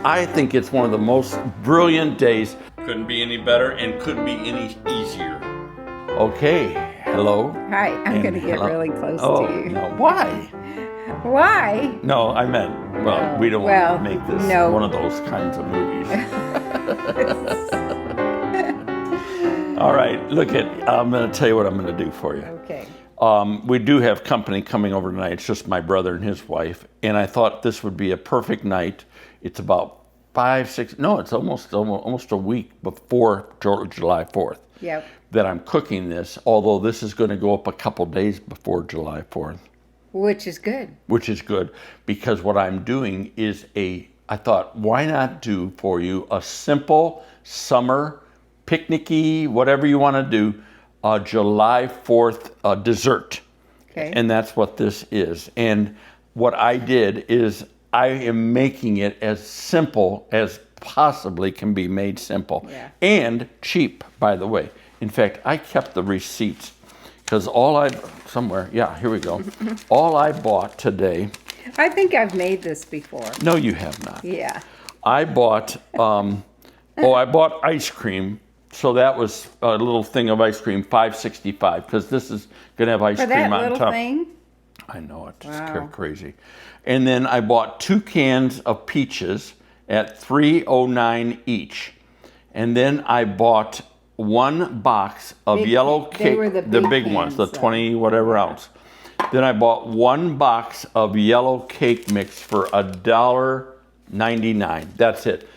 I think it's one of the most brilliant days. Couldn't be any better and couldn't be any easier. Okay, hello. Hi, I'm going to get really close to you. No. Why? Why? No, I meant, we don't want to make this one of those kinds of movies. All right, I'm going to tell you what I'm going to do for you. Okay. We do have company coming over tonight. It's just my brother and his wife. And I thought this would be a perfect night. It's about it's almost a week before July 4th that I'm cooking this, although this is going to go up a couple days before July 4th. Which is good. Which is good, because what I'm doing is I thought, why not do for you a simple summer picnicky, whatever you want to do, July 4th dessert. Okay. And that's what this is. And what I did is I am making it as simple as possibly can be made simple. Yeah. And cheap, by the way. In fact, I kept the receipts because here we go. All I bought today. I think I've made this before. No, you have not. Yeah. I bought, I bought ice cream. So that was a little thing of ice cream, $5.65, because this is going to have ice cream on top. For that little thing? I know, it's just crazy. And then I bought 2 cans of peaches at $3.09 each. And then I bought 1 box of yellow cake. They were the big ones, the cans, 20 whatever ounce. Then I bought 1 box of yellow cake mix for $1.99. That's it.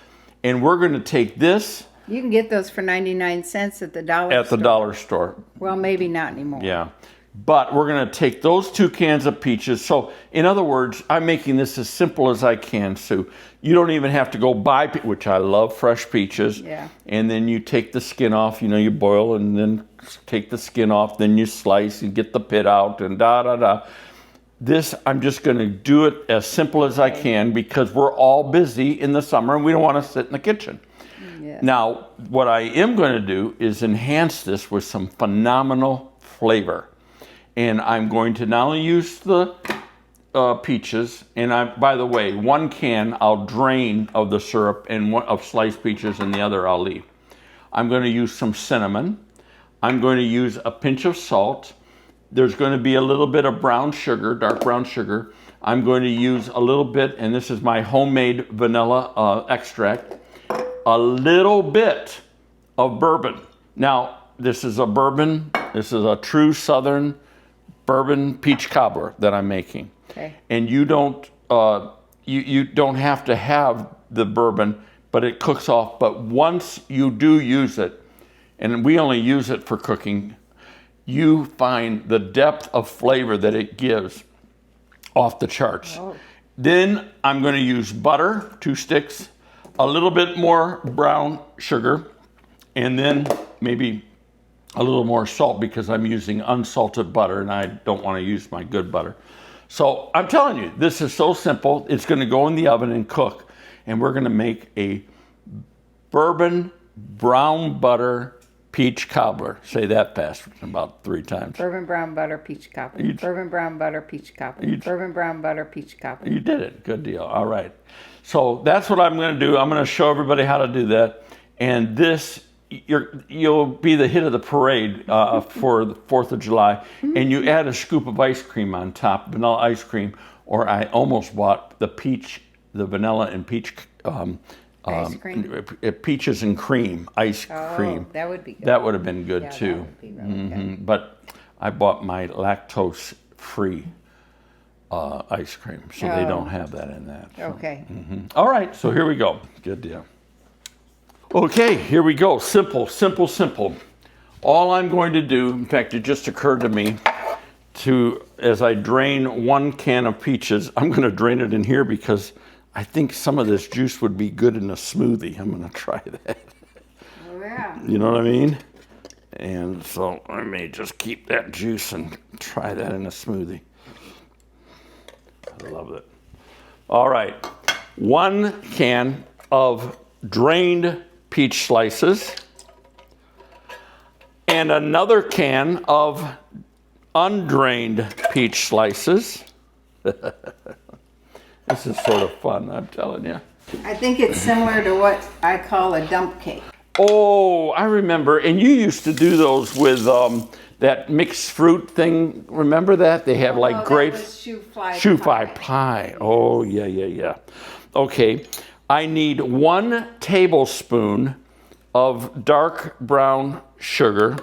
And we're going to take this. You can get those for 99 cents at the dollar store. At the dollar store. Well, maybe not anymore. Yeah. But we're going to take those 2 cans of peaches. So, in other words, I'm making this as simple as I can, Sue. You don't even have to go buy, which I love fresh peaches. Yeah. And then you take the skin off, you boil and then take the skin off, then you slice and get the pit out and da-da-da. This, I'm just going to do it as simple as I can because we're all busy in the summer and we don't want to sit in the kitchen. Yeah. Now, what I am going to do is enhance this with some phenomenal flavor. And I'm going to not only use the peaches, and by the way, 1 can I'll drain of the syrup and of sliced peaches and the other I'll leave. I'm going to use some cinnamon. I'm going to use a pinch of salt. There's going to be a little bit of brown sugar, dark brown sugar. I'm going to use a little bit, and this is my homemade vanilla extract, a little bit of bourbon. Now, this is a bourbon. This is a true Southern bourbon peach cobbler that I'm making. Okay. And you don't you don't have to have the bourbon, but it cooks off. But once you do use it, and we only use it for cooking, you find the depth of flavor that it gives off the charts. Oh. Then I'm going to use butter, 2 sticks, a little bit more brown sugar, and then maybe a little more salt because I'm using unsalted butter and I don't want to use my good butter. So I'm telling you, this is so simple. It's going to go in the oven and cook. And we're going to make a bourbon brown butter peach cobbler. Say that fast about 3 times. Bourbon brown butter peach cobbler. Bourbon brown butter peach cobbler. Bourbon brown butter peach cobbler. You did it. Good deal. All right. So that's what I'm going to do. I'm going to show everybody how to do that. And this, you'll be the hit of the parade for the 4th of July. And you add a scoop of ice cream on top, vanilla ice cream, or I almost bought the vanilla and peach ice cream? Peaches and cream ice cream. That would be good. That would have been good too. That would be really good. But I bought my lactose-free ice cream, so they don't have that in that. So. Okay. All right, so here we go. Good deal. Okay, here we go. Simple, simple, simple. All I'm going to do, in fact, it just occurred to me as I drain 1 can of peaches, I'm going to drain it in here because I think some of this juice would be good in a smoothie. I'm going to try that. Oh, yeah. You know what I mean? And so I may just keep that juice and try that in a smoothie. I love it. All right. 1 can of drained peach slices and another can of undrained peach slices. This is sort of fun, I'm telling you. I think it's similar to what I call a dump cake. Oh, I remember. And you used to do those with that mixed fruit thing. Remember that? They have like grapes. That was shoe fly pie. Oh, yeah, yeah, yeah. Okay. I need 1 tablespoon of dark brown sugar.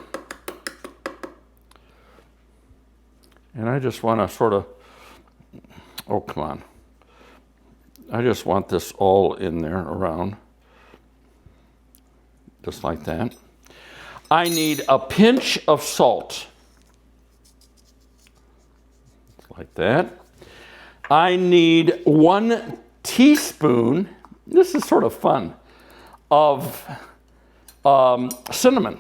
And I just want to sort of, oh, come on. I just want this all in there around. Just like that. I need a pinch of salt. Like that. I need 1 teaspoon, this is sort of fun, of cinnamon.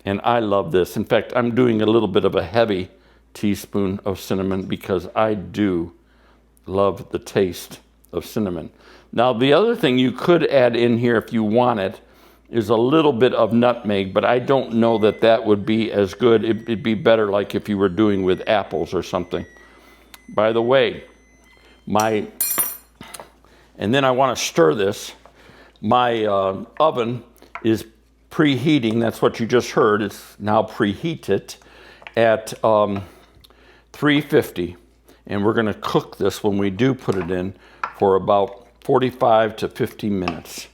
And I love this. In fact, I'm doing a little bit of a heavy teaspoon of cinnamon because I do love the taste of cinnamon. Now, the other thing you could add in here if you want it is a little bit of nutmeg, but I don't know that that would be as good. It'd be better like if you were doing with apples or something. By the way, and then I want to stir this. My oven is preheating. That's what you just heard. It's now preheated at 350. And we're going to cook this when we do put it in for about 45 to 50 minutes.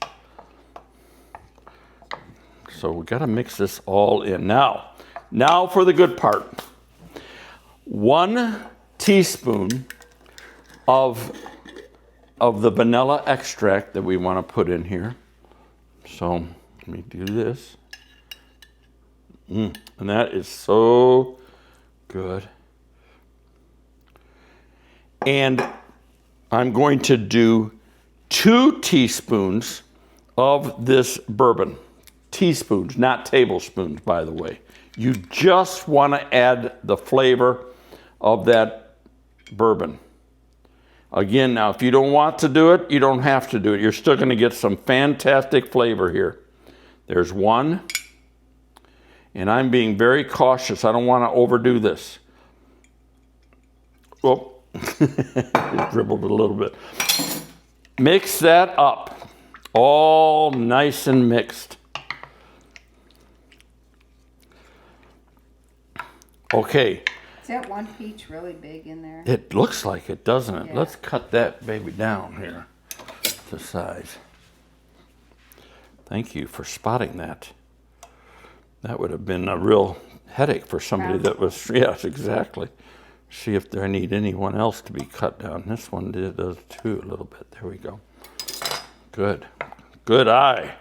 So we got to mix this all in. Now for the good part. 1 teaspoon of the vanilla extract that we want to put in here. So let me do this. And that is so good. And I'm going to do 2 teaspoons of this bourbon. Teaspoons, not tablespoons, by the way. You just want to add the flavor of that bourbon. Again, now, if you don't want to do it, you don't have to do it. You're still going to get some fantastic flavor here. There's 1. And I'm being very cautious. I don't want to overdo this. Oh, it dribbled a little bit. Mix that up. All nice and mixed. Okay. Is that 1 peach really big in there? It looks like it, doesn't it? Yeah. Let's cut that baby down here to size. Thank you for spotting that. That would have been a real headache for somebody that was, yes, exactly. See if I need anyone else to be cut down. This one does too, a little bit. There we go. Good. Good eye.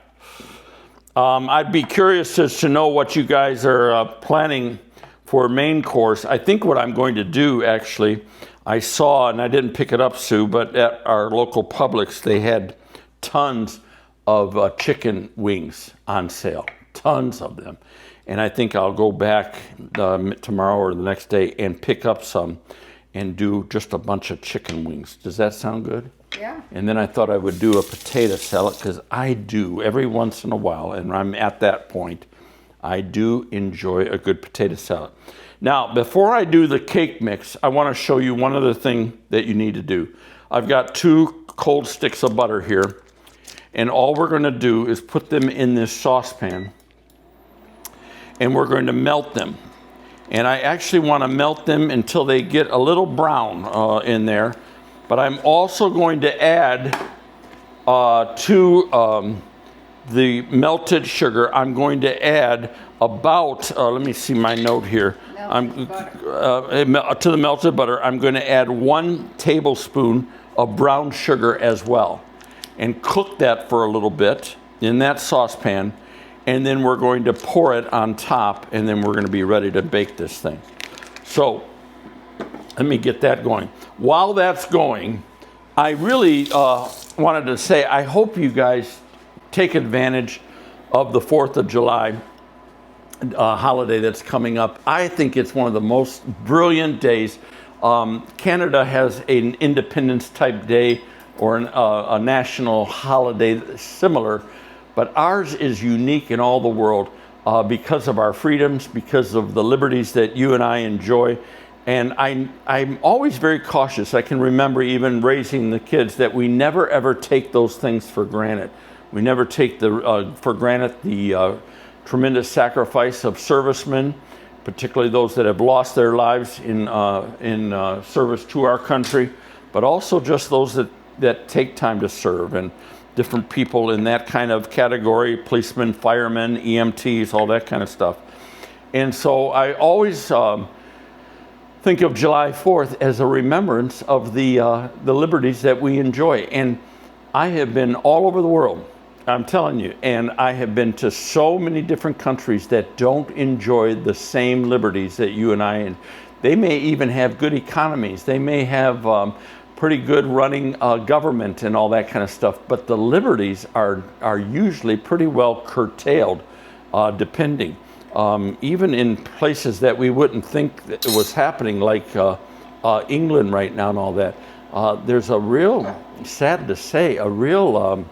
I'd be curious as to know what you guys are planning for main course. I think what I'm going to do, actually, I saw, and I didn't pick it up, Sue, but at our local Publix, they had tons of chicken wings on sale. Tons of them. And I think I'll go back tomorrow or the next day and pick up some and do just a bunch of chicken wings. Does that sound good? Yeah. And then I thought I would do a potato salad because I do every once in a while, and I'm at that point, I do enjoy a good potato salad. Now, before I do the cake mix, I want to show you one other thing that you need to do. I've got 2 cold sticks of butter here, and all we're going to do is put them in this saucepan, and we're going to melt them. And I actually want to melt them until they get a little brown in there. But I'm also going to add to the melted sugar, I'm going to add about, let me see my note here. To the melted butter, I'm going to add 1 tablespoon of brown sugar as well. And cook that for a little bit in that saucepan. And then we're going to pour it on top, and then we're going to be ready to bake this thing. So let me get that going. While that's going, I really wanted to say, I hope you guys take advantage of the 4th of July holiday that's coming up. I think it's one of the most brilliant days. Canada has an Independence type day or a national holiday similar, but ours is unique in all the world because of our freedoms, because of the liberties that you and I enjoy. And I'm always very cautious. I can remember even raising the kids that we never ever take those things for granted. We never take for granted the tremendous sacrifice of servicemen, particularly those that have lost their lives in service to our country, but also just those that take time to serve, and different people in that kind of category, policemen, firemen, EMTs, all that kind of stuff. And so I always think of July 4th as a remembrance of the liberties that we enjoy. And I have been all over the world, I'm telling you, and I have been to so many different countries that don't enjoy the same liberties that you and I, and they may even have good economies. They may have pretty good running government and all that kind of stuff, but the liberties are usually pretty well curtailed, depending. Even in places that we wouldn't think that it was happening, like England right now and all that, there's a real, sad to say, a real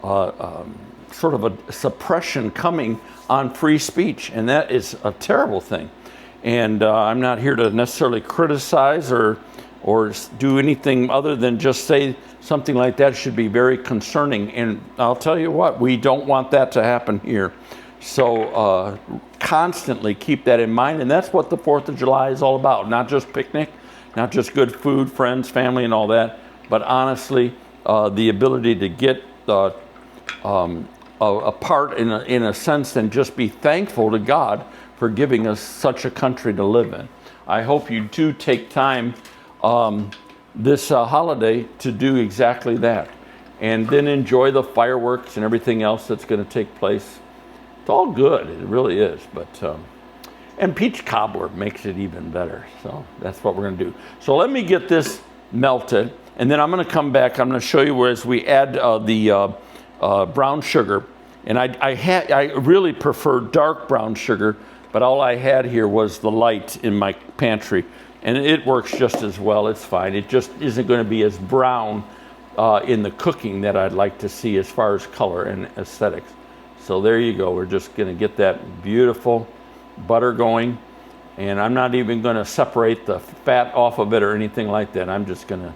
sort of a suppression coming on free speech, and that is a terrible thing. And I'm not here to necessarily criticize or do anything other than just say something like that should be very concerning. And I'll tell you what, we don't want that to happen here. So constantly keep that in mind, and that's what the 4th of July is all about. Not just picnic, not just good food, friends, family, and all that, but honestly, the ability to get a part in a sense and just be thankful to God for giving us such a country to live in. I hope you do take time this holiday to do exactly that, and then enjoy the fireworks and everything else that's going to take place. It's all good, it really is, but and peach cobbler makes it even better, so that's what we're going to do. So let me get this melted, and then I'm going to come back. I'm going to show you as we add the brown sugar, and I really prefer dark brown sugar, but all I had here was the light in my pantry, and it works just as well. It's fine. It just isn't going to be as brown in the cooking that I'd like to see as far as color and aesthetics. So there you go. We're just going to get that beautiful butter going, and I'm not even going to separate the fat off of it or anything like that. I'm just going to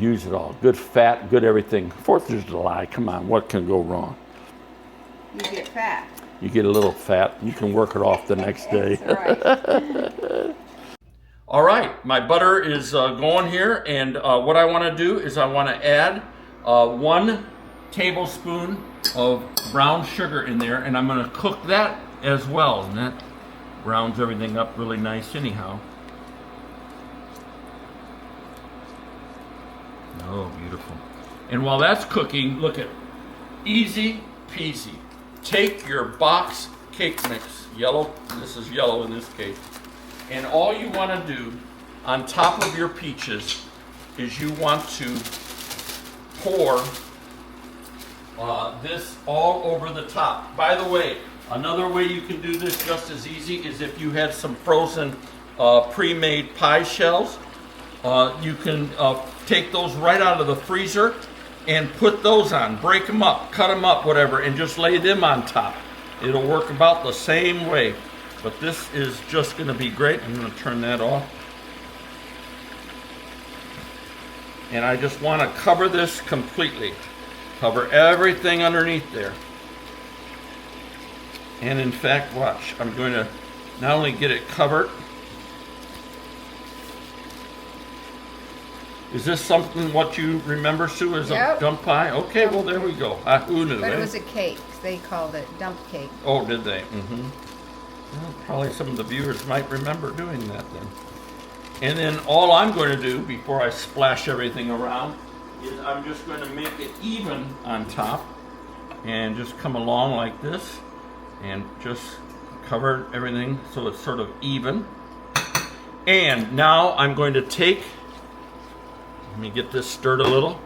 use it all. Good fat, good everything. 4th of July, come on, what can go wrong? You get fat. You get a little fat. You can work it off the next day. Right. All right, my butter is going here, and what I want to do is I want to add 1 tablespoon of brown sugar in there, and I'm going to cook that as well, and that browns everything up really nice anyhow. Oh, beautiful. And while that's cooking, look at, easy peasy. Take your box cake mix, yellow, this is yellow in this case, and all you want to do on top of your peaches is you want to pour this all over the top. By the way, another way you can do this just as easy is if you had some frozen pre-made pie shells. You can take those right out of the freezer and put those on. Break them up, cut them up, whatever, and just lay them on top. It'll work about the same way. But this is just going to be great. I'm going to turn that off. And I just want to cover this completely. Cover everything underneath there. And in fact, watch, I'm going to not only get it covered. Is this something what you remember, Sue, as a dump pie? Okay, well, there we go. Who knew? But it was a cake. They called it dump cake. Oh, did they? Mm-hmm. Well, probably some of the viewers might remember doing that then. And then all I'm going to do before I splash everything around is I'm just going to make it even on top and just come along like this and just cover everything so it's sort of even. And now I'm going to take, let me get this stirred a little.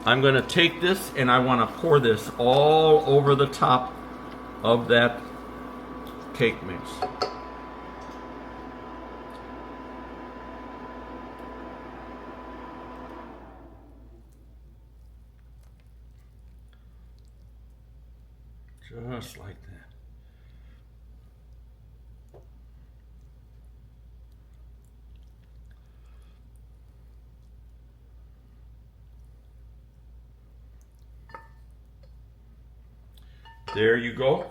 I'm going to take this and I want to pour this all over the top of that cake mix. Just like that. There you go.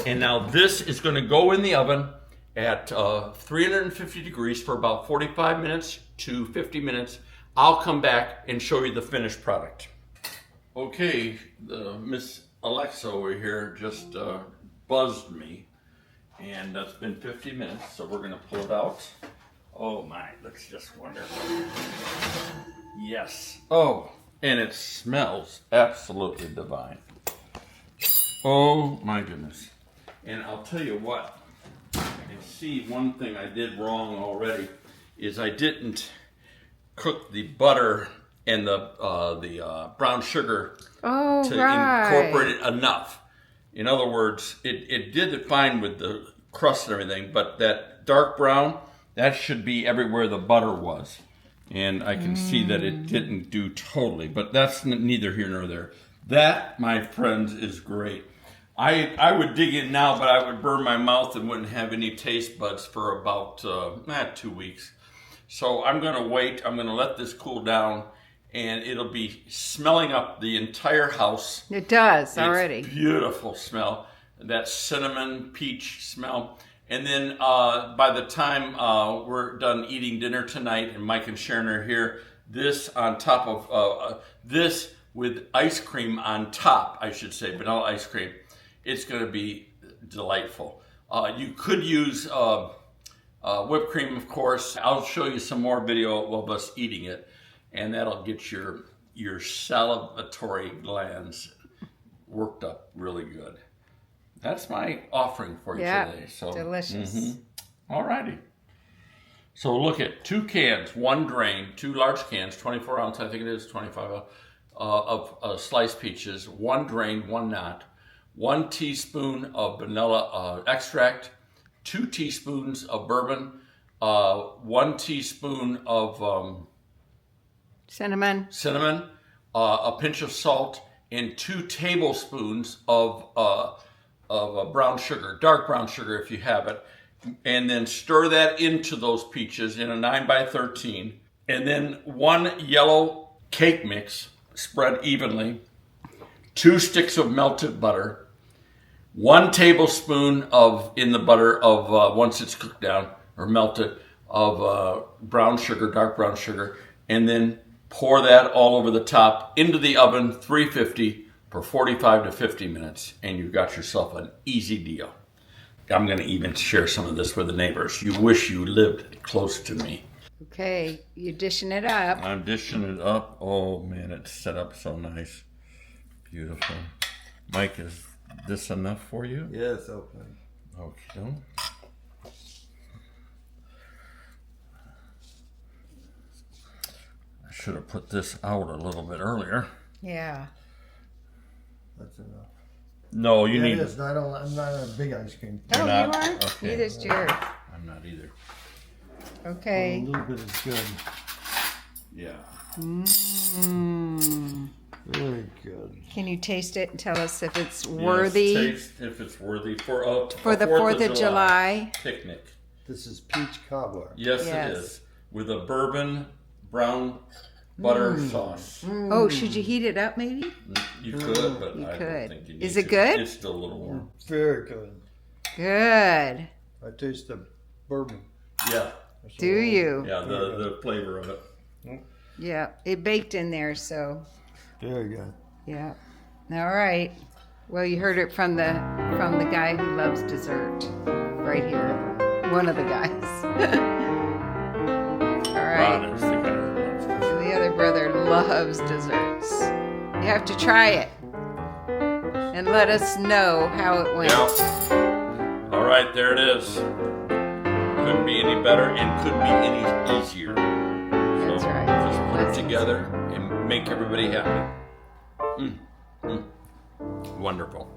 And now this is going to go in the oven at 350 degrees for about 45 minutes to 50 minutes. I'll come back and show you the finished product. Okay, Miss Alexa over here just buzzed me, and that's been 50 minutes, so we're going to pull it out. Oh my, looks just wonderful. Yes. Oh, and it smells absolutely divine. Oh my goodness. And I'll tell you what, and see, one thing I did wrong already is I didn't cook the butter and the brown sugar to incorporate it enough. In other words, it did it fine with the crust and everything, but that dark brown, that should be everywhere the butter was. And I can see that it didn't do totally, but that's neither here nor there. That, my friends, is great. I would dig in now, but I would burn my mouth and wouldn't have any taste buds for about 2 weeks. So I'm going to wait. I'm going to let this cool down, and it'll be smelling up the entire house. It does already. It's beautiful smell. That cinnamon peach smell. And then by the time we're done eating dinner tonight, and Mike and Sharon are here, this on top of this with ice cream on top, I should say, vanilla ice cream. It's going to be delightful. You could use whipped cream, of course. I'll show you some more video of us eating it, and that'll get your salivatory glands worked up really good. That's my offering for you today. So delicious. All righty. So look at 2 cans, 1 drain, 2 large cans, 24 ounce, I think it is 25 of sliced peaches, 1 drain, 1 not, 1 teaspoon of vanilla extract, 2 teaspoons of bourbon, 1 teaspoon of cinnamon, a pinch of salt, and 2 tablespoons of brown sugar, dark brown sugar if you have it, and then stir that into those peaches in a 9x13, and then 1 yellow cake mix spread evenly, 2 sticks of melted butter, 1 tablespoon in the butter of once it's cooked down or melted of brown sugar, dark brown sugar, and then pour that all over the top into the oven, 350 for 45 to 50 minutes, and you've got yourself an easy deal. I'm going to even share some of this with the neighbors. You wish you lived close to me. Okay, you're dishing it up. I'm dishing it up. Oh man, it's set up so nice. Beautiful. Mike, is this enough for you? Yes, okay. Okay. I should have put this out a little bit earlier. Yeah. That's enough. No, you need. It is. I'm not a big ice cream. Oh, not? you aren't? Okay. Neither's Jared. I'm not either. Okay. A little bit is good. Yeah. Very good. Can you taste it and tell us if it's worthy? Yes, taste if it's worthy for the 4th of July picnic. This is peach cobbler. Yes, it is. With a bourbon brown butter sauce. Oh, should you heat it up maybe? You could, but You I could. don't think you need Is it to. good? It's still a little warm. Very good. Good. I taste the bourbon. Yeah. Do you? Yeah, the flavor of it. Yeah. It baked in there, so Very good. yeah. All right. Well, you heard it from the guy who loves dessert, right here. One of the guys. All right. Ron is the guy that loves this. The other brother loves desserts. You have to try it and let us know how it went. Yeah. All right, there it is. Couldn't be any better and couldn't be any easier. That's So right. Just put That's it together and make everybody happy. Wonderful.